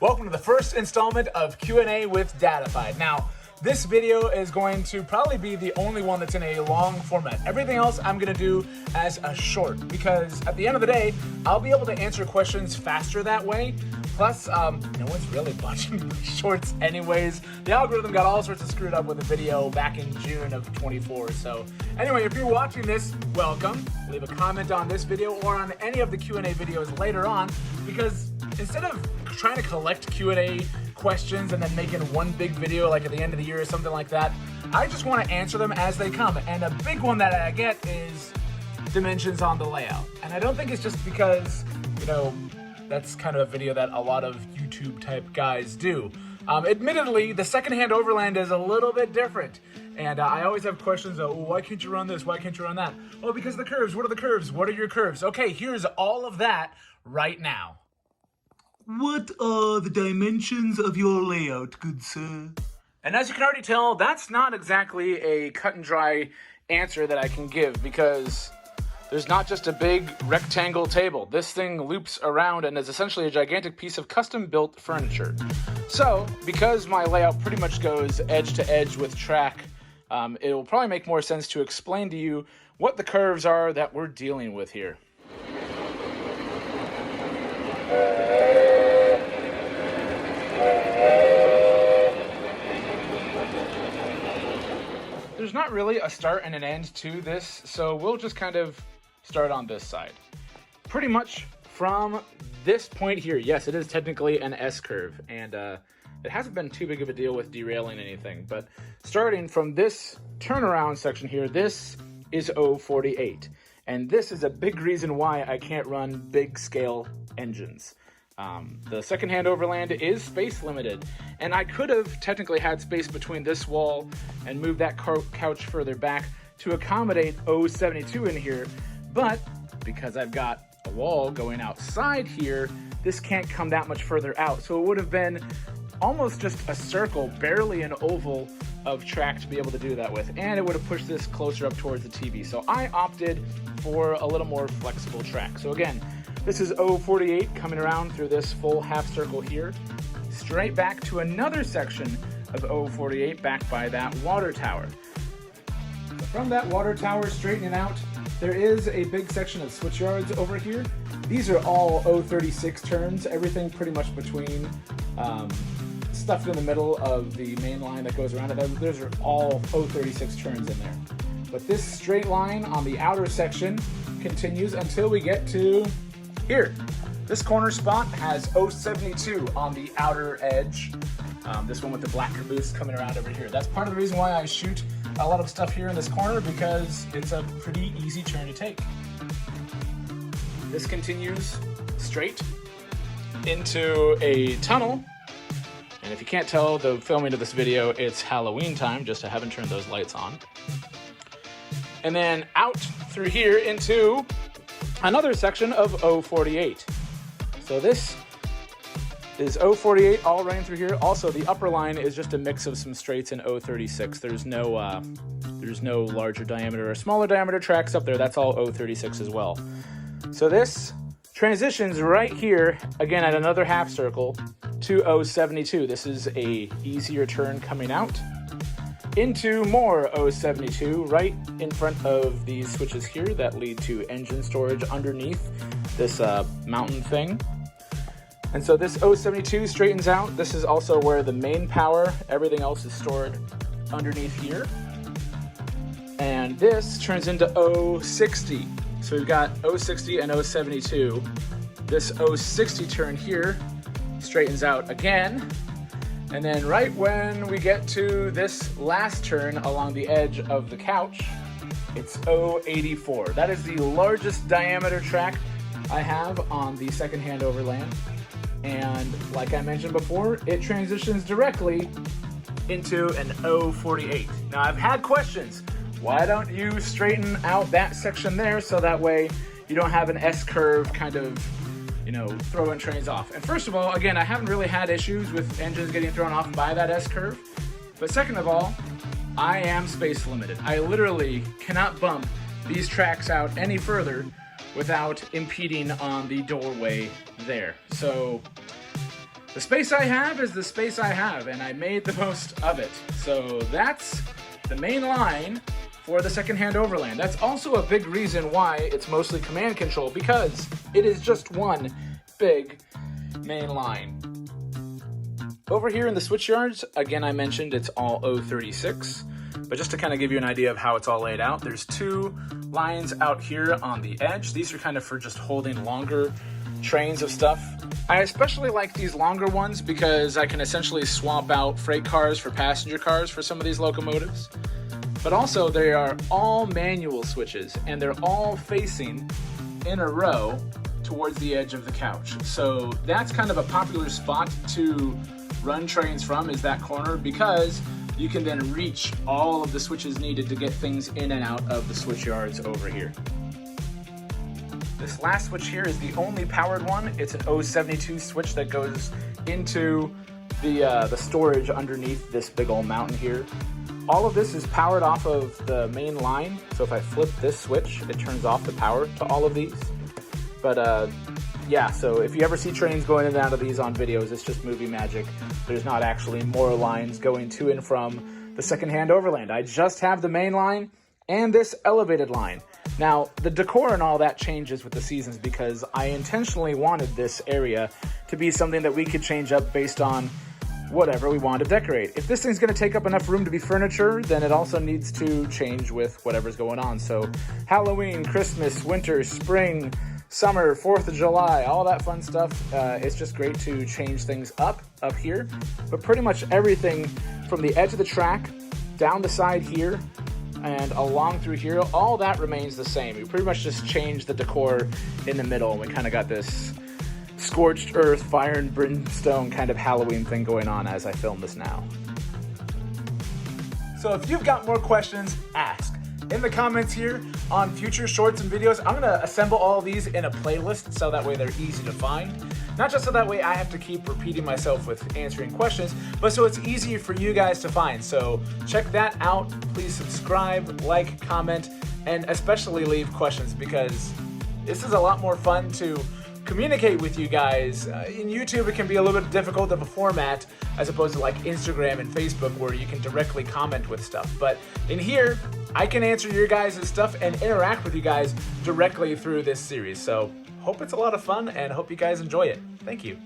Welcome to the first installment of Q&A with Datafied. Now, this video is going to probably be the only one that's in a long format. Everything else I'm going to do as a short, because at the end of the day, I'll be able to answer questions faster that way. Plus, no one's really watching shorts anyways. The algorithm got all sorts of screwed up with the video back in June of 24. So anyway, if you're watching this, welcome. Leave a comment on this video or on any of the Q&A videos later on, because instead of trying to collect Q&A questions and then making one big video like at the end of the year or something like that, I just want to answer them as they come. And a big one that I get is dimensions on the layout. And I don't think it's just because, that's kind of a video that a lot of YouTube type guys do. Admittedly, the secondhand overland is a little bit different. And I always have questions of, why can't you run this? Why can't you run that? Oh, because the curves. What are the curves? What are your curves? Okay, here's all of that right now. What are the dimensions of your layout, good sir? And as you can already tell, that's not exactly a cut and dry answer that I can give, because there's not just a big rectangle table. This thing loops around and is essentially a gigantic piece of custom-built furniture. So, because my layout pretty much goes edge to edge with track, it will probably make more sense to explain to you what the curves are that we're dealing with here. There's not really a start and an end to this, so we'll just kind of start on this side. Pretty much from this point here, yes, it is technically an S-curve, and it hasn't been too big of a deal with derailing anything, but starting from this turnaround section here, this is 048, and this is a big reason why I can't run big scale engines. The secondhand overland is space limited, and I could have technically had space between this wall and moved that couch further back to accommodate 072 in here, but because I've got a wall going outside here, this can't come that much further out. So it would have been almost just a circle, barely an oval of track to be able to do that with, and it would have pushed this closer up towards the TV. So I opted for a little more flexible track. So again, this is 048 coming around through this full half circle here, straight back to another section of 048 back by that water tower. So from that water tower straightening out, there is a big section of switch yards over here. These are all 036 turns, everything pretty much between stuff in the middle of the main line that goes around it. Those are all 036 turns in there. But this straight line on the outer section continues until we get to here. This corner spot has 072 on the outer edge. This one with the black caboose coming around over here. That's part of the reason why I shoot a lot of stuff here in this corner, because it's a pretty easy turn to take. This continues straight into a tunnel. And if you can't tell the filming of this video, it's Halloween time, just I haven't turned those lights on. And then out through here into another section of 048. So this is 048 all running through here. Also, the upper line is just a mix of some straights and 036. There's no larger diameter or smaller diameter tracks up there. That's all 036 as well. So this transitions right here, again at another half circle, to 072. This is a easier turn coming out into more 072 right in front of these switches here that lead to engine storage underneath this mountain thing. And so this 072 straightens out. This is also where the main power, everything else is stored underneath here. And this turns into 060. So we've got 060 and 072. This 060 turn here straightens out again. And then right when we get to this last turn along the edge of the couch, it's 084. That is the largest diameter track I have on the secondhand overland. And like I mentioned before, it transitions directly into an 048. Now I've had questions. Why don't you straighten out that section there so that way you don't have an S-curve kind of, throwing trains off? And first of all, again, I haven't really had issues with engines getting thrown off by that S-curve. But second of all, I am space limited. I literally cannot bump these tracks out any further without impeding on the doorway there. So the space I have is the space I have, and I made the most of it. So that's the main line for the secondhand overland. That's also a big reason why it's mostly command control, because it is just one big main line. Over here in the switch yards, again, I mentioned it's all 036, but just to kind of give you an idea of how it's all laid out, there's two lines out here on the edge. These are kind of for just holding longer trains of stuff. I especially like these longer ones because I can essentially swap out freight cars for passenger cars for some of these locomotives. But also they are all manual switches, and they're all facing in a row towards the edge of the couch. So that's kind of a popular spot to run trains from, is that corner, because you can then reach all of the switches needed to get things in and out of the switch yards over here. This last switch here is the only powered one. It's an 072 switch that goes into the storage underneath this big old mountain here. All of this is powered off of the main line, so if I flip this switch, it turns off the power to all of these. But yeah, so if you ever see trains going in and out of these on videos, it's just movie magic. There's not actually more lines going to and from the secondhand overland. I just have the main line and this elevated line. Now, the decor and all that changes with the seasons because I intentionally wanted this area to be something that we could change up based on whatever we want to decorate. If this thing's going to take up enough room to be furniture, then it also needs to change with whatever's going on. So Halloween, Christmas, winter, spring, summer, 4th of July, all that fun stuff. It's just great to change things up here. But pretty much everything from the edge of the track down the side here and along through here, all that remains the same. We pretty much just changed the decor in the middle, and we kind of got this scorched earth, fire and brimstone kind of Halloween thing going on as I film this now. So if you've got more questions, ask in the comments here on future shorts and videos. I'm gonna assemble all of these in a playlist so that way they're easy to find. Not just so that way I have to keep repeating myself with answering questions, but so it's easier for you guys to find. So check that out. Please subscribe, like, comment, and especially leave questions, because this is a lot more fun to communicate with you guys. In YouTube, it can be a little bit difficult of a format as opposed to like Instagram and Facebook where you can directly comment with stuff. But in here, I can answer your guys' stuff and interact with you guys directly through this series. So hope it's a lot of fun and hope you guys enjoy it. Thank you.